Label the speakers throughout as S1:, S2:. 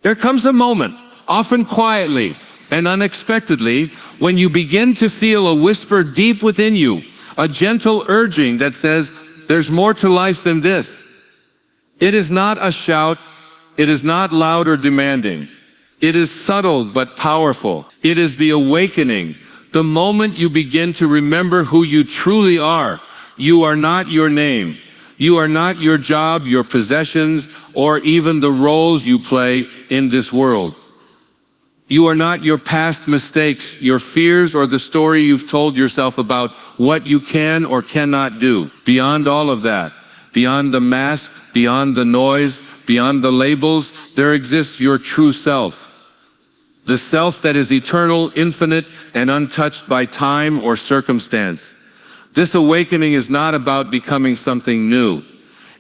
S1: There comes a moment, often quietly and unexpectedly, when you begin to feel a whisper deep within you, a gentle urging that says, there's more to life than this. It is not a shout, it is not loud or demanding. It is subtle but powerful. It is the awakening, the moment you begin to remember who you truly are. You are not your name. You are not your job, your possessions, or even the roles you play in this world. You are not your past mistakes, your fears, or the story you've told yourself about what you can or cannot do. Beyond all of that, beyond the mask, beyond the noise, beyond the labels, there exists your true self. The self that is eternal, infinite, and untouched by time or circumstance. This awakening is not about becoming something new.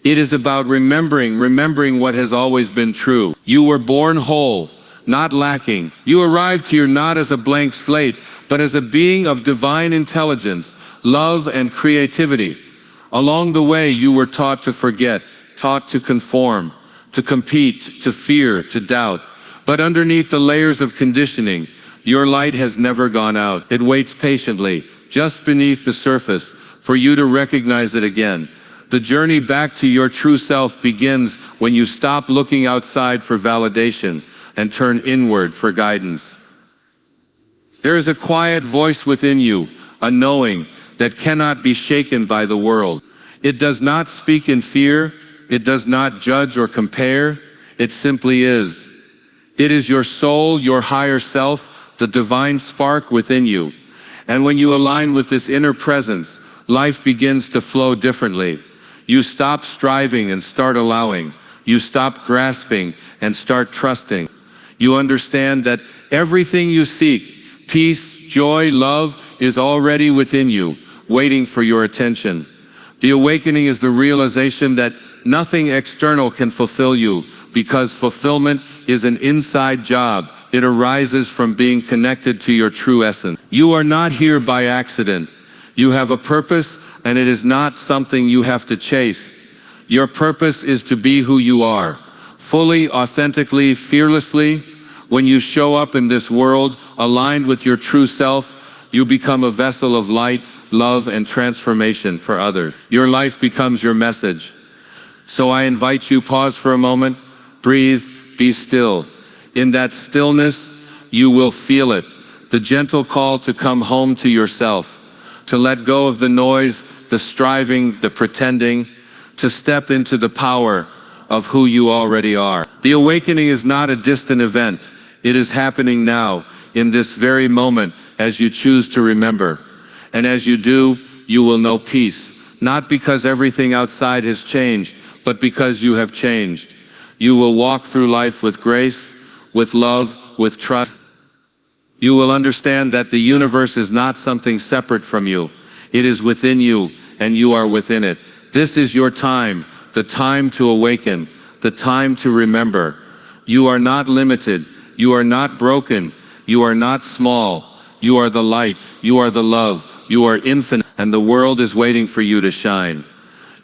S1: It is about remembering what has always been true. You were born whole, not lacking. You arrived here not as a blank slate, but as a being of divine intelligence, love, and creativity. Along the way, you were taught to forget, taught to conform, to compete, to fear, to doubt. But underneath the layers of conditioning, your light has never gone out. It waits patiently, just beneath the surface, for you to recognize it again. The journey back to your true self begins when you stop looking outside for validation and turn inward for guidance. There is a quiet voice within you, a knowing that cannot be shaken by the world. It does not speak in fear, it does not judge or compare, it simply is. It is your soul, your higher self, the divine spark within you. And when you align with this inner presence, life begins to flow differently. You stop striving and start allowing. You stop grasping and start trusting. You understand that everything you seek, peace, joy, love, is already within you, waiting for your attention. The awakening is the realization that nothing external can fulfill you, because fulfillment is an inside job. It arises from being connected to your true essence. You are not here by accident. You have a purpose, and it is not something you have to chase. Your purpose is to be who you are, fully, authentically, fearlessly. When you show up in this world, aligned with your true self, you become a vessel of light, love, and transformation for others. Your life becomes your message. So I invite you, pause for a moment, breathe, be still. In that stillness, you will feel it, the gentle call to come home to yourself, to let go of the noise, the striving, the pretending, to step into the power of who you already are. The awakening is not a distant event. It is happening now, in this very moment, as you choose to remember. And as you do, you will know peace, not because everything outside has changed, but because you have changed. You will walk through life with grace, with love, with trust. You will understand that the universe is not something separate from you. It is within you, and you are within it. This is your time, the time to awaken, the time to remember. You are not limited. You are not broken. You are not small. You are the light. You are the love. You are infinite, and the world is waiting for you to shine.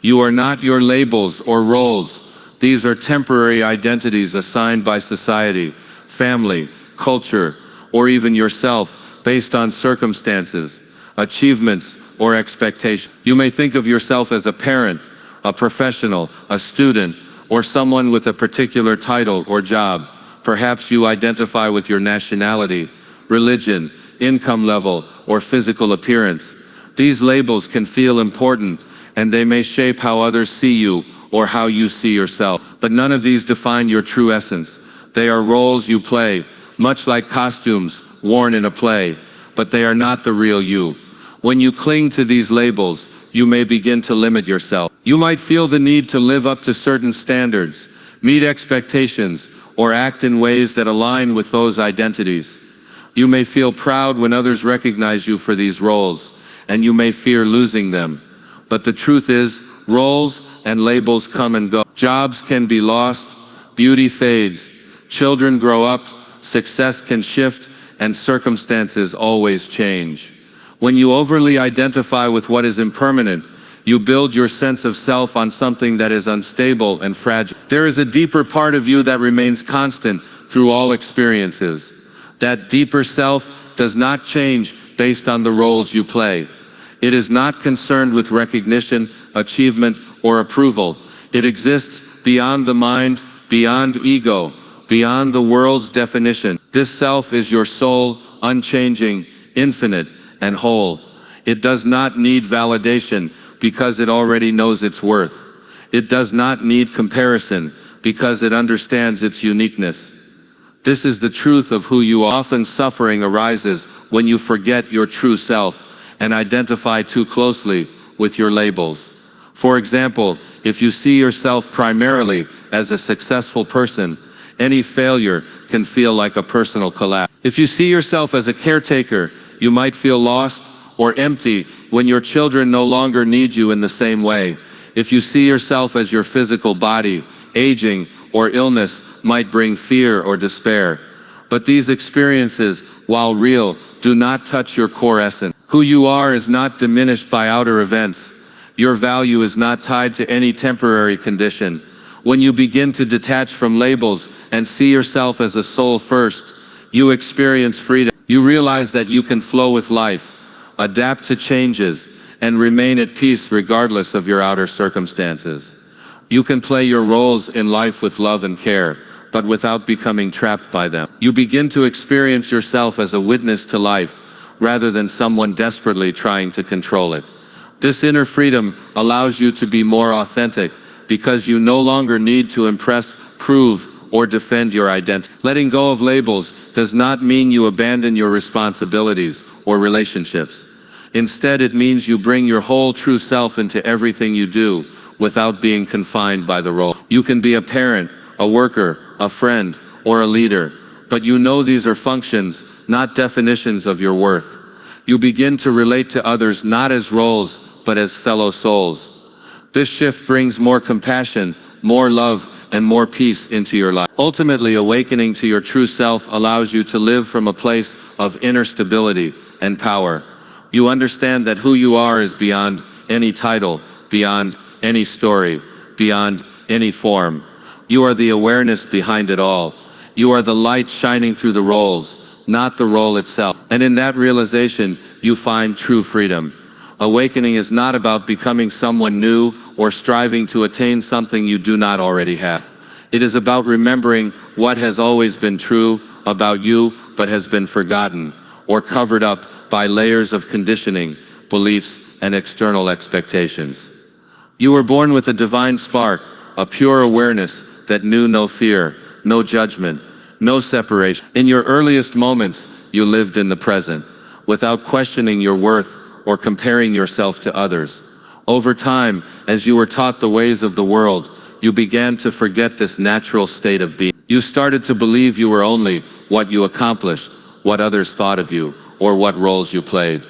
S1: You are not your labels or roles. These are temporary identities assigned by society, family, culture, or even yourself based on circumstances, achievements, or expectations. You may think of yourself as a parent, a professional, a student, or someone with a particular title or job. Perhaps you identify with your nationality, religion, income level, or physical appearance. These labels can feel important, and they may shape how others see you or how you see yourself. But none of these define your true essence. They are roles you play, much like costumes worn in a play, but they are not the real you. When you cling to these labels, you may begin to limit yourself. You might feel the need to live up to certain standards, meet expectations, or act in ways that align with those identities. You may feel proud when others recognize you for these roles, and you may fear losing them. But the truth is, roles and labels come and go. Jobs can be lost, beauty fades, children grow up, success can shift, and circumstances always change. When you overly identify with what is impermanent, you build your sense of self on something that is unstable and fragile. There is a deeper part of you that remains constant, through all experiences. That deeper self does not change based on the roles you play. It is not concerned with recognition, achievement, or approval. It exists beyond the mind, beyond ego, beyond the world's definition. This self is your soul, unchanging, infinite, and whole. It does not need validation because it already knows its worth. It does not need comparison because it understands its uniqueness. This is the truth of who you are. Often suffering arises when you forget your true self and identify too closely with your labels. For example, if you see yourself primarily as a successful person, any failure can feel like a personal collapse. If you see yourself as a caretaker, you might feel lost or empty when your children no longer need you in the same way. If you see yourself as your physical body, aging or illness might bring fear or despair. But these experiences, while real, do not touch your core essence. Who you are is not diminished by outer events. Your value is not tied to any temporary condition. When you begin to detach from labels and see yourself as a soul first, you experience freedom. You realize that you can flow with life, adapt to changes, and remain at peace regardless of your outer circumstances. You can play your roles in life with love and care, but without becoming trapped by them. You begin to experience yourself as a witness to life, rather than someone desperately trying to control it. This inner freedom allows you to be more authentic, because you no longer need to impress, prove, or defend your identity. Letting go of labels does not mean you abandon your responsibilities or relationships. Instead, it means you bring your whole true self into everything you do, without being confined by the role. You can be a parent, a worker, a friend, or a leader, but you know these are functions, not definitions of your worth. You begin to relate to others not as roles, but as fellow souls. This shift brings more compassion, more love, and more peace into your life. Ultimately, awakening to your true self allows you to live from a place of inner stability and power. You understand that who you are is beyond any title, beyond any story, beyond any form. You are the awareness behind it all. You are the light shining through the roles, not the role itself. And in that realization, you find true freedom. Awakening is not about becoming someone new or striving to attain something you do not already have. It is about remembering what has always been true about you but has been forgotten or covered up by layers of conditioning, beliefs, and external expectations. You were born with a divine spark, a pure awareness that knew no fear, no judgment, no separation. In your earliest moments, you lived in the present, without questioning your worth or comparing yourself to others. Over time, as you were taught the ways of the world, you began to forget this natural state of being. You started to believe you were only what you accomplished, what others thought of you, or what roles you played.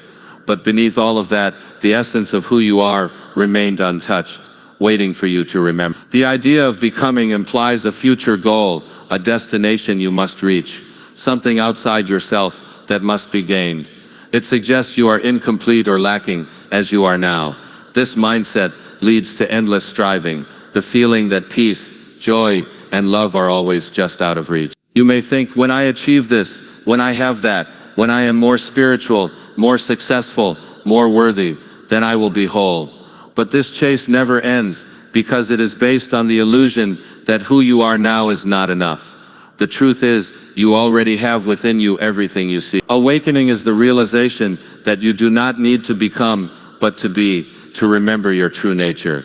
S1: But beneath all of that, the essence of who you are remained untouched, waiting for you to remember. The idea of becoming implies a future goal, a destination you must reach, something outside yourself that must be gained. It suggests you are incomplete or lacking as you are now. This mindset leads to endless striving, the feeling that peace, joy, and love are always just out of reach. You may think, when I achieve this, when I have that, when I am more spiritual, more successful, more worthy, then I will be whole. But this chase never ends, because it is based on the illusion that who you are now is not enough. The truth is, you already have within you everything you seek. Awakening is the realization that you do not need to become, but to be, to remember your true nature.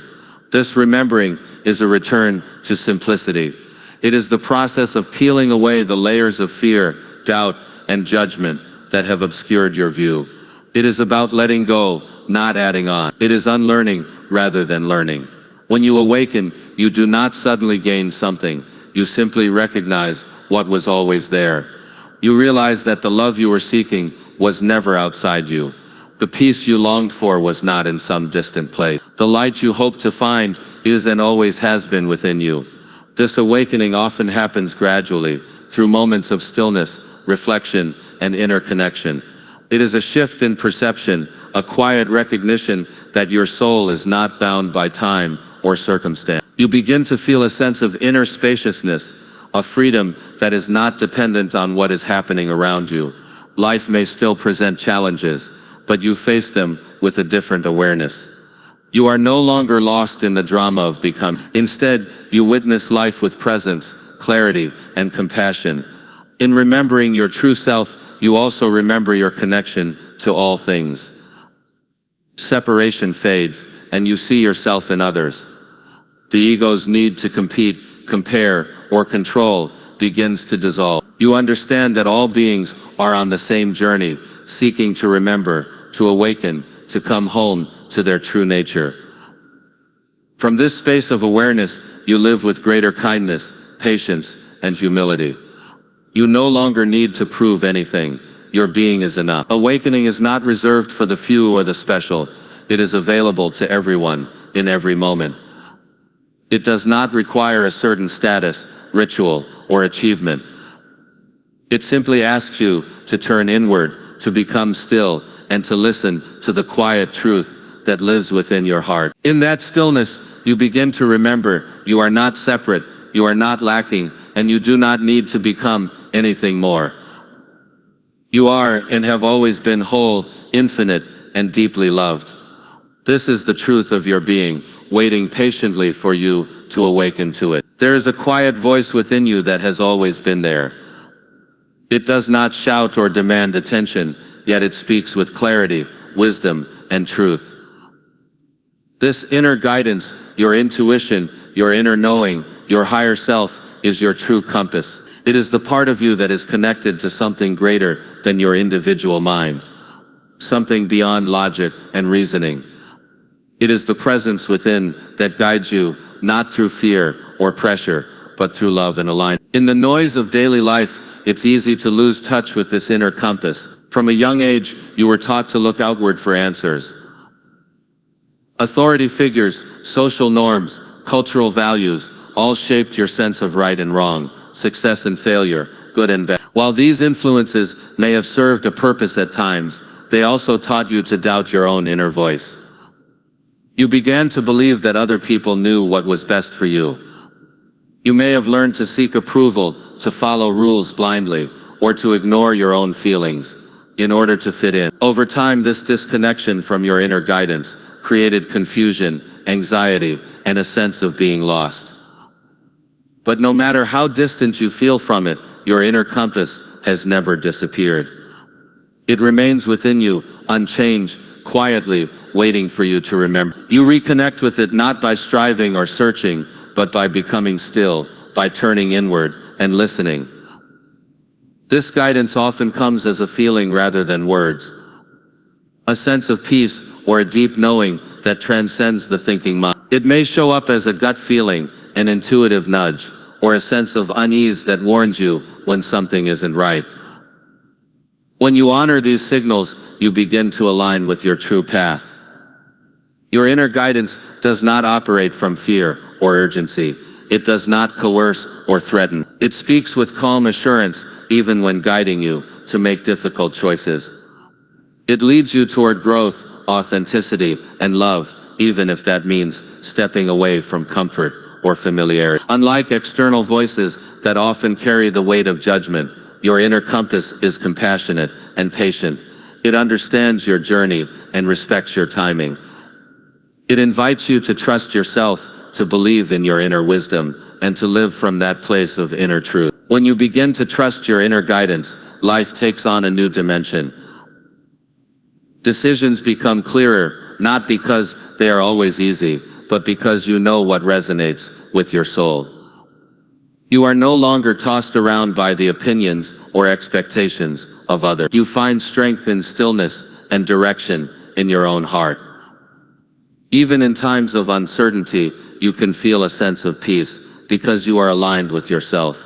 S1: This remembering is a return to simplicity. It is the process of peeling away the layers of fear, doubt, and judgment that have obscured your view. It is about letting go, not adding on. It is unlearning rather than learning. When you awaken, you do not suddenly gain something. You simply recognize what was always there. You realize that the love you were seeking was never outside you. The peace you longed for was not in some distant place. The light you hoped to find is and always has been within you. This awakening often happens gradually, through moments of stillness, reflection, and inner connection. It is a shift in perception, a quiet recognition that your soul is not bound by time or circumstance. You begin to feel a sense of inner spaciousness, a freedom that is not dependent on what is happening around you. Life may still present challenges, but you face them with a different awareness. You are no longer lost in the drama of becoming. Instead, you witness life with presence, clarity, and compassion. In remembering your true self, you also remember your connection to all things. Separation fades, and you see yourself in others. The ego's need to compete, compare, or control begins to dissolve. You understand that all beings are on the same journey, seeking to remember, to awaken, to come home to their true nature. From this space of awareness, you live with greater kindness, patience, and humility. You no longer need to prove anything. Your being is enough. Awakening is not reserved for the few or the special. It is available to everyone, in every moment. It does not require a certain status, ritual, or achievement. It simply asks you to turn inward, to become still, and to listen to the quiet truth that lives within your heart. In that stillness, you begin to remember you are not separate, you are not lacking, and you do not need to become anything more. You are and have always been whole, infinite, and deeply loved. This is the truth of your being, waiting patiently for you to awaken to it. There is a quiet voice within you that has always been there. It does not shout or demand attention, yet it speaks with clarity, wisdom, and truth. This inner guidance, your intuition, your inner knowing, your higher self, is your true compass. It is the part of you that is connected to something greater than your individual mind, something beyond logic and reasoning. It is the presence within that guides you, not through fear or pressure, but through love and alignment. In the noise of daily life, it's easy to lose touch with this inner compass. From a young age, you were taught to look outward for answers. Authority figures, social norms, cultural values, all shaped your sense of right and wrong, success and failure, good and bad. While these influences may have served a purpose at times, they also taught you to doubt your own inner voice. You began to believe that other people knew what was best for you. You may have learned to seek approval, to follow rules blindly, or to ignore your own feelings in order to fit in. Over time, this disconnection from your inner guidance created confusion, anxiety, and a sense of being lost. But no matter how distant you feel from it, your inner compass has never disappeared. It remains within you, unchanged, quietly, waiting for you to remember. You reconnect with it not by striving or searching, but by becoming still, by turning inward and listening. This guidance often comes as a feeling rather than words. A sense of peace or a deep knowing that transcends the thinking mind. It may show up as a gut feeling, an intuitive nudge, or a sense of unease that warns you when something isn't right. When you honor these signals, you begin to align with your true path. Your inner guidance does not operate from fear or urgency. It does not coerce or threaten. It speaks with calm assurance, even when guiding you to make difficult choices. It leads you toward growth, authenticity, and love, even if that means stepping away from comfort or familiarity. Unlike external voices that often carry the weight of judgment, your inner compass is compassionate and patient. It understands your journey and respects your timing. It invites you to trust yourself, to believe in your inner wisdom, and to live from that place of inner truth. When you begin to trust your inner guidance, life takes on a new dimension. Decisions become clearer, not because they are always easy, but because you know what resonates with your soul. You are no longer tossed around by the opinions or expectations of others. You find strength in stillness and direction in your own heart. Even in times of uncertainty, you can feel a sense of peace because you are aligned with yourself.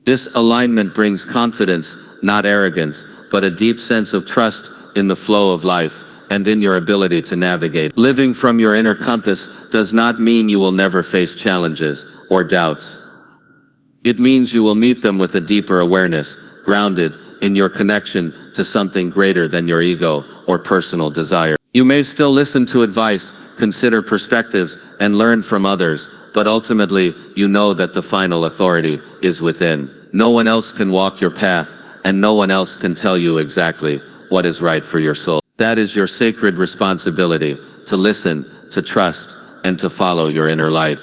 S1: This alignment brings confidence, not arrogance, but a deep sense of trust in the flow of life and in your ability to navigate. Living from your inner compass does not mean you will never face challenges or doubts. It means you will meet them with a deeper awareness, grounded in your connection to something greater than your ego or personal desire. You may still listen to advice, consider perspectives, and learn from others, but ultimately, you know that the final authority is within. No one else can walk your path, and no one else can tell you exactly what is right for your soul. That is your sacred responsibility, to listen, to trust, and to follow your inner light.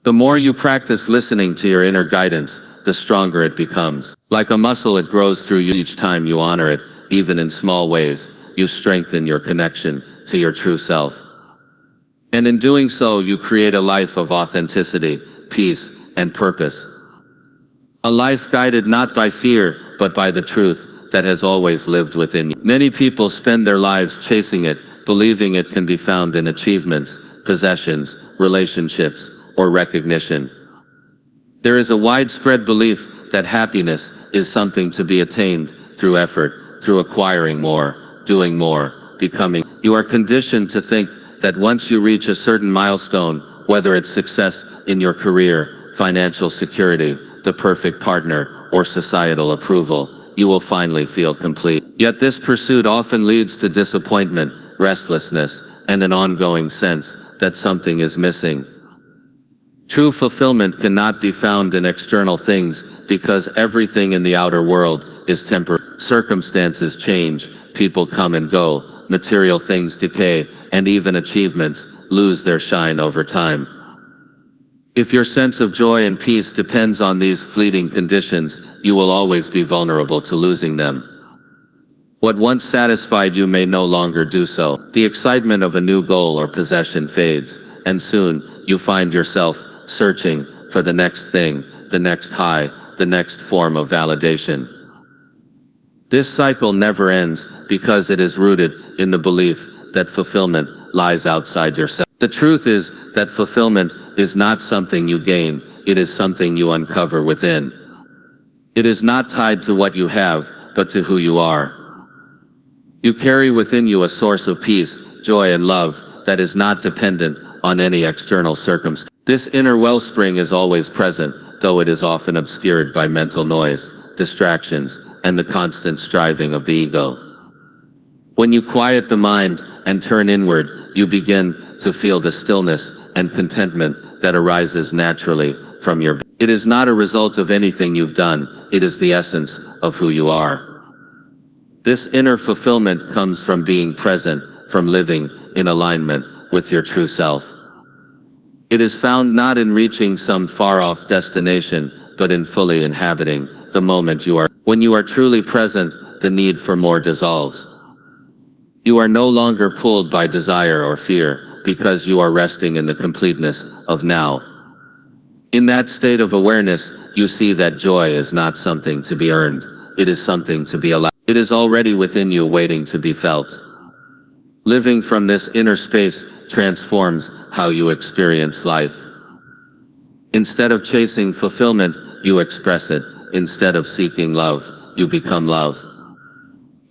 S1: The more you practice listening to your inner guidance, the stronger it becomes. Like a muscle, it grows through you each time you honor it, even in small ways. You strengthen your connection to your true self. And in doing so, you create a life of authenticity, peace, and purpose. A life guided not by fear, but by the truth that has always lived within you. Many people spend their lives chasing it, believing it can be found in achievements, possessions, relationships, or recognition. There is a widespread belief that happiness is something to be attained through effort, through acquiring more, doing more, becoming. You are conditioned to think that once you reach a certain milestone, whether it's success in your career, financial security, the perfect partner, or societal approval, you will finally feel complete. Yet this pursuit often leads to disappointment, restlessness, and an ongoing sense that something is missing. True fulfillment cannot be found in external things because everything in the outer world is temporary. Circumstances change, people come and go, material things decay, and even achievements lose their shine over time. If your sense of joy and peace depends on these fleeting conditions, you will always be vulnerable to losing them. What once satisfied you may no longer do so. The excitement of a new goal or possession fades, and soon you find yourself searching for the next thing, the next high, the next form of validation. This cycle never ends because it is rooted in the belief that fulfillment lies outside yourself. The truth is that fulfillment is not something you gain, it is something you uncover within. It is not tied to what you have, but to who you are. You carry within you a source of peace, joy, and love that is not dependent on any external circumstance. This inner wellspring is always present, though it is often obscured by mental noise, distractions, and the constant striving of the ego. When you quiet the mind and turn inward, you begin to feel the stillness and contentment that arises naturally from your being. It is not a result of anything you've done, it is the essence of who you are. This inner fulfillment comes from being present, from living in alignment with your true self. It is found not in reaching some far-off destination, but in fully inhabiting the moment you are. When you are truly present, the need for more dissolves. You are no longer pulled by desire or fear, because you are resting in the completeness of now. In that state of awareness, you see that joy is not something to be earned, it is something to be allowed. It is already within you, waiting to be felt. Living from this inner space transforms how you experience life. Instead of chasing fulfillment, you express it. Instead of seeking love, you become love.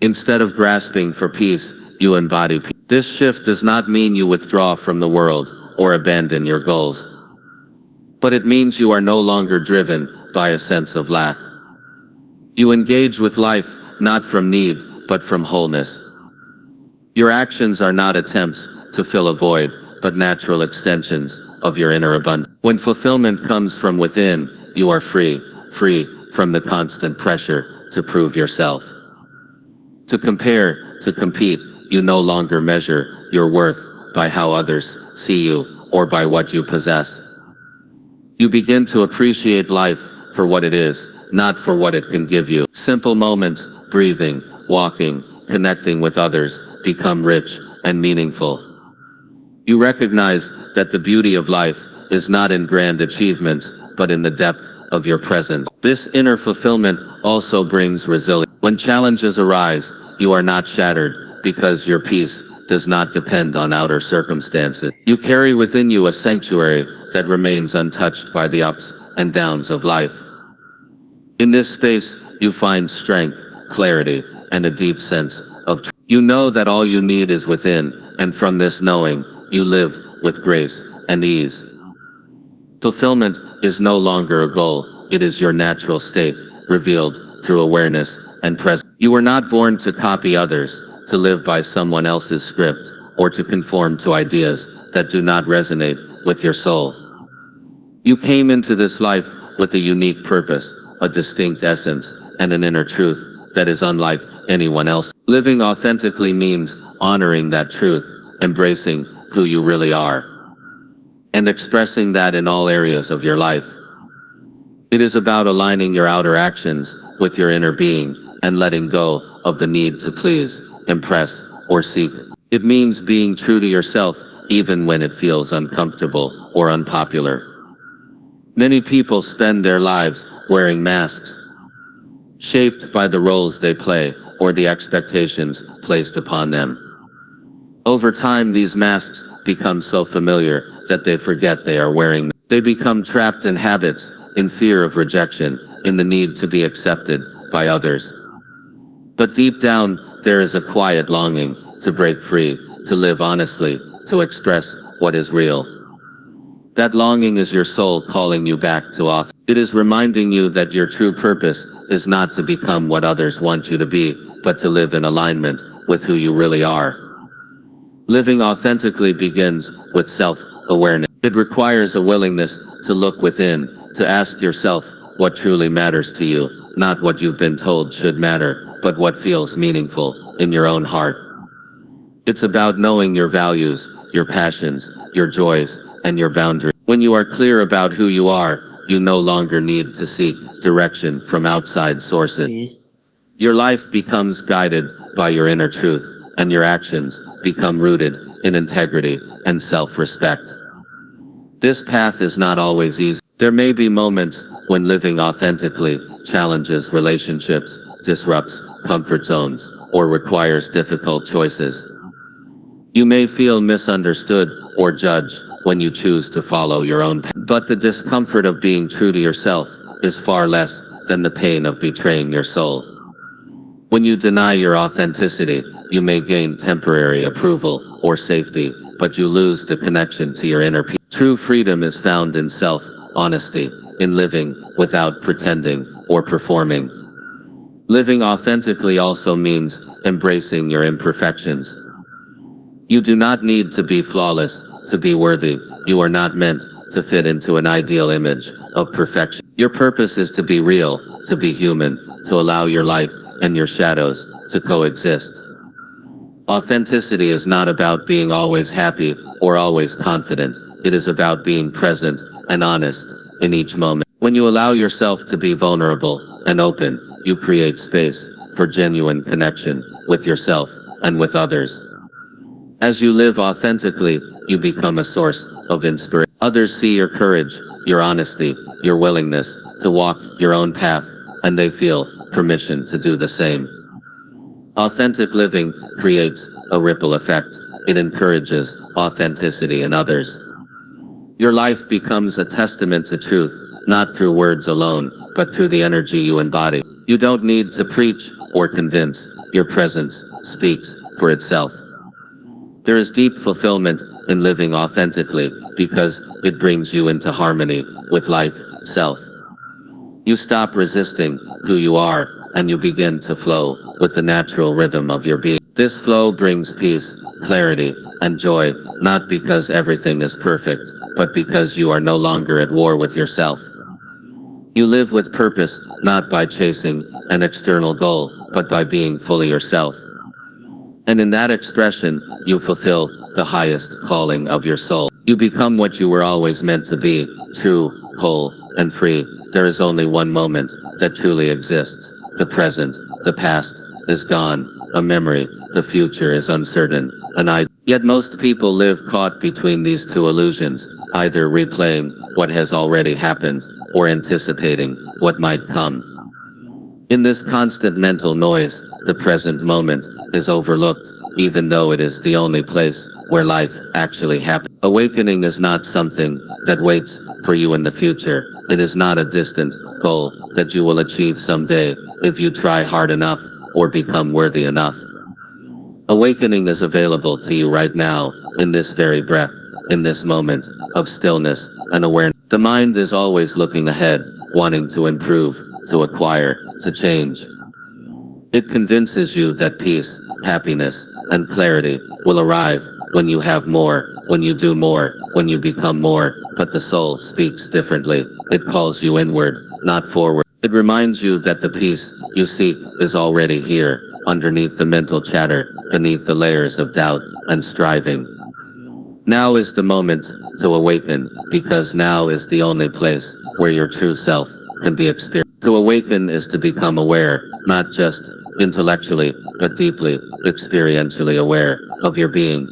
S1: Instead of grasping for peace, you embody peace. This shift does not mean you withdraw from the world or abandon your goals. But it means you are no longer driven by a sense of lack. You engage with life, not from need, but from wholeness. Your actions are not attempts to fill a void, but natural extensions of your inner abundance. When fulfillment comes from within, you are free from the constant pressure to prove yourself. To compare, to compete, you no longer measure your worth by how others see you or by what you possess. You begin to appreciate life for what it is, not for what it can give you. Simple moments, breathing, walking, connecting with others, become rich and meaningful. You recognize that the beauty of life is not in grand achievements, but in the depth of your presence. This inner fulfillment also brings resilience. When challenges arise, you are not shattered, because your peace does not depend on outer circumstances. You carry within you a sanctuary that remains untouched by the ups and downs of life. In this space, you find strength, clarity, and a deep sense of truth. You know that all you need is within, and from this knowing, you live with grace and ease. Fulfillment is no longer a goal, it is your natural state, revealed through awareness and presence. You were not born to copy others, to live by someone else's script, or to conform to ideas that do not resonate with your soul. You came into this life with a unique purpose, a distinct essence, and an inner truth that is unlike anyone else. Living authentically means honoring that truth, embracing who you really are, and expressing that in all areas of your life. It is about aligning your outer actions with your inner being and letting go of the need to please, impress, or seek. It means being true to yourself even when it feels uncomfortable or unpopular. Many people spend their lives wearing masks, shaped by the roles they play or the expectations placed upon them. Over time, these masks become so familiar that they forget they are wearing them. They become trapped in habits, in fear of rejection, in the need to be accepted by others. But deep down, there is a quiet longing to break free, to live honestly, to express what is real. That longing is your soul calling you back to author. It is reminding you that your true purpose is not to become what others want you to be, but to live in alignment with who you really are. Living authentically begins with self-awareness. It requires a willingness to look within, to ask yourself what truly matters to you, not what you've been told should matter, but what feels meaningful in your own heart. It's about knowing your values, your passions, your joys, and your boundaries. When you are clear about who you are, you no longer need to seek direction from outside sources. Your life becomes guided by your inner truth, and your actions become rooted in integrity and self-respect. This path is not always easy. There may be moments when living authentically challenges relationships, disrupts comfort zones, or requires difficult choices. You may feel misunderstood or judged when you choose to follow your own path. But the discomfort of being true to yourself is far less than the pain of betraying your soul. When you deny your authenticity, you may gain temporary approval or safety, but you lose the connection to your inner peace. True freedom is found in self-honesty, in living without pretending or performing. Living authentically also means embracing your imperfections. You do not need to be flawless to be worthy. You are not meant to fit into an ideal image of perfection. Your purpose is to be real, to be human, to allow your light and your shadows to coexist. Authenticity is not about being always happy or always confident. It is about being present and honest in each moment. When you allow yourself to be vulnerable and open, you create space for genuine connection with yourself and with others. As you live authentically, you become a source of inspiration. Others see your courage, your honesty, your willingness to walk your own path, and they feel permission to do the same. Authentic living creates a ripple effect. It encourages authenticity in others. Your life becomes a testament to truth, not through words alone, but through the energy you embody. You don't need to preach or convince. Your presence speaks for itself. There is deep fulfillment in living authentically because it brings you into harmony with life itself. You stop resisting who you are and you begin to flow with the natural rhythm of your being. This flow brings peace, clarity, and joy, not because everything is perfect, but because you are no longer at war with yourself. You live with purpose, not by chasing an external goal, but by being fully yourself. And in that expression, you fulfill the highest calling of your soul. You become what you were always meant to be, true, whole, and free. There is only one moment that truly exists. The present. The past is gone. A memory. The future is uncertain. Yet most people live caught between these two illusions, either replaying what has already happened or anticipating what might come. In this constant mental noise, the present moment is overlooked, even though it is the only place where life actually happens. Awakening is not something that waits for you in the future. It is not a distant goal that you will achieve someday if you try hard enough or become worthy enough. Awakening is available to you right now, in this very breath, in this moment of stillness and awareness. The mind is always looking ahead, wanting to improve, to acquire, to change. It convinces you that peace, happiness, and clarity will arrive when you have more
S2: when you do more, when you become more, but the soul speaks differently. It calls you inward, not forward. It reminds you that the peace you seek is already here, underneath the mental chatter, beneath the layers of doubt and striving. Now is the moment to awaken, because now is the only place where your true self can be experienced. To awaken is to become aware, not just intellectually, but deeply, experientially aware of your being.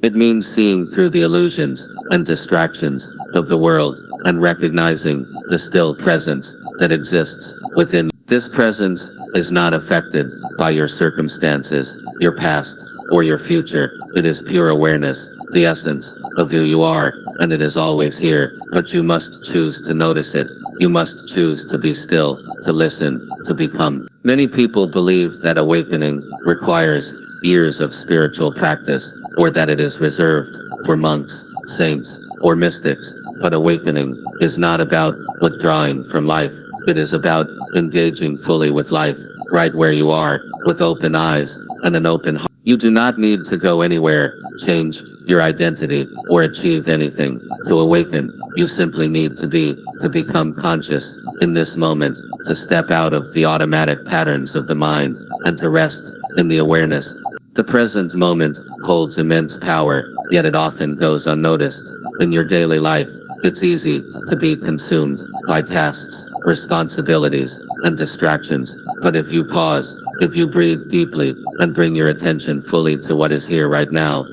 S2: It means seeing through the illusions and distractions of the world and recognizing the still presence that exists within. This presence is not affected by your circumstances, your past, or your future. It is pure awareness, the essence of who you are, and it is always here, but you must choose to notice it. You must choose to be still, to listen, to become. Many people believe that awakening requires years of spiritual practice, or that it is reserved for monks, saints, or mystics. But awakening is not about withdrawing from life. It is about engaging fully with life, right where you are, with open eyes and an open heart. You do not need to go anywhere, change your identity, or achieve anything to awaken. You simply need to be, to become conscious in this moment, to step out of the automatic patterns of the mind, and to rest in the awareness. The present moment holds immense power, yet it often goes unnoticed. In your daily life, it's easy to be consumed by tasks, responsibilities, and distractions. But if you pause, if you breathe deeply, and bring your attention fully to what is here right now,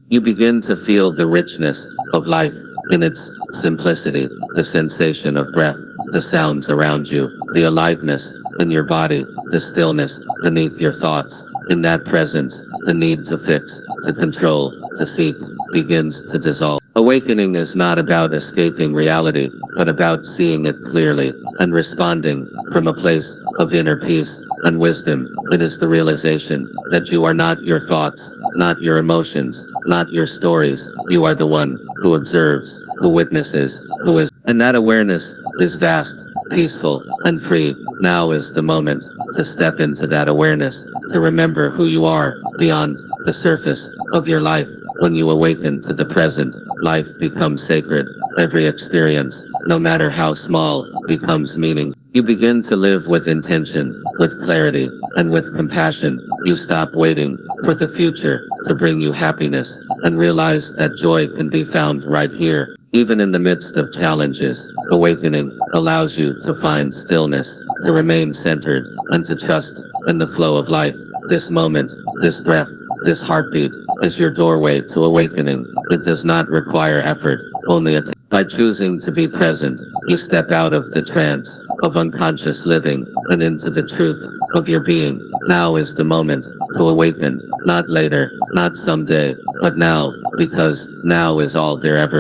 S2: you begin to feel the richness of life in its simplicity, the sensation of breath, the sounds around you, the aliveness in your body, the stillness beneath your thoughts. In that presence, the need to fix, to control, to seek, begins to dissolve. Awakening is not about escaping reality, but about seeing it clearly and responding from a place of inner peace and wisdom. It is the realization that you are not your thoughts, not your emotions, not your stories. You are the one who observes, who witnesses, who is. And that awareness is vast, peaceful, and free. Now is the moment to step into that awareness, to remember who you are beyond the surface of your life. When you awaken to the present, life becomes sacred. Every experience, no matter how small, becomes meaning. You begin to live with intention, with clarity, and with compassion. You stop waiting for the future to bring you happiness, and realize that joy can be found right here. Even in the midst of challenges, awakening allows you to find stillness, to remain centered, and to trust in the flow of life. This moment, this breath, this heartbeat is your doorway to awakening. It does not require effort, only attention. By choosing to be present, you step out of the trance of unconscious living and into the truth of your being. Now is the moment to awaken, not later, not someday, but now, because now is all there ever